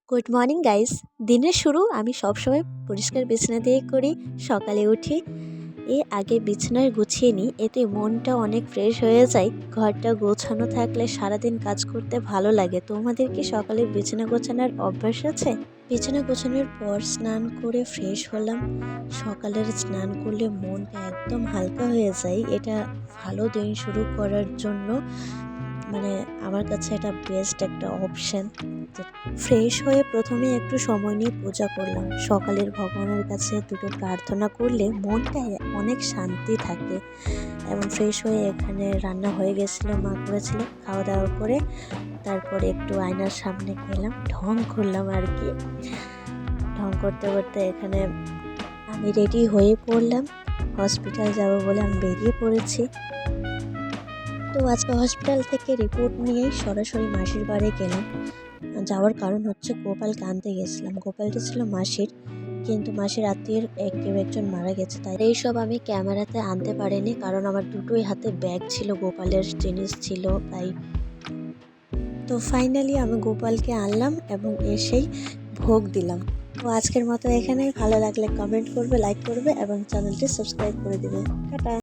Good morning guys. দিনের শুরু আমি সবসময় পরিষ্কার বিছানা দিয়ে করি। সকালে উঠি আগে বিছানায় গুছিয়ে নিই, এতে মনটা অনেক ফ্রেশ হয়ে যায়। ঘরটা গোছানো থাকলে সারাদিন কাজ করতে ভালো লাগে। তোমাদের কি সকালে বিছানা গোছানোর অভ্যাস আছে? বিছানা গোছানোর পর স্নান করে ফ্রেশ হলাম। সকালের স্নান করলে মনটা একদম হালকা হয়ে যায়। এটা ভালো দিন শুরু করার জন্য আমার কাছে এটা বেস্ট একটা অপশন। ফ্রেশ হয়ে প্রথমে একটু সময় নিয়ে পূজা করলাম। সকালের ভগবানের কাছে দুটো প্রার্থনা করলে মনটা অনেক শান্তি থাকে। এবং ফ্রেশ হয়ে এখানে রান্না হয়ে গেছিলো, মা করেছিল। খাওয়া দাওয়া করে তারপরে একটু আয়নার সামনে গেলাম, ঢং করলাম আর কি। ঢং করতে করতে এখানে আমি রেডি হয়ে পড়লাম। হসপিটাল যাব বলে আমি বেরিয়ে পড়েছি। তো আজকে হসপিটাল থেকে রিপোর্ট নিয়েই সরাসরি মাসির বাড়ি গেলাম। যাওয়ার কারণ হচ্ছে গোপালকে আনতে গেছিলাম। গোপালটা ছিল মাসির, কিন্তু মাসির আত্মীয়ের কেউ একজন মারা গেছে, তাই এইসব আমি ক্যামেরাতে আনতে পারিনি, কারণ আমার দুটোই হাতে ব্যাগ ছিল, গোপালের জিনিস ছিল তাই। তো ফাইনালি আমি গোপালকে আনলাম এবং এসেই ভোগ দিলাম। তো আজকের মতো এখানেই। ভালো লাগলে কমেন্ট করবে, লাইক করবে এবং চ্যানেলটি সাবস্ক্রাইব করে দেবে। টাটা।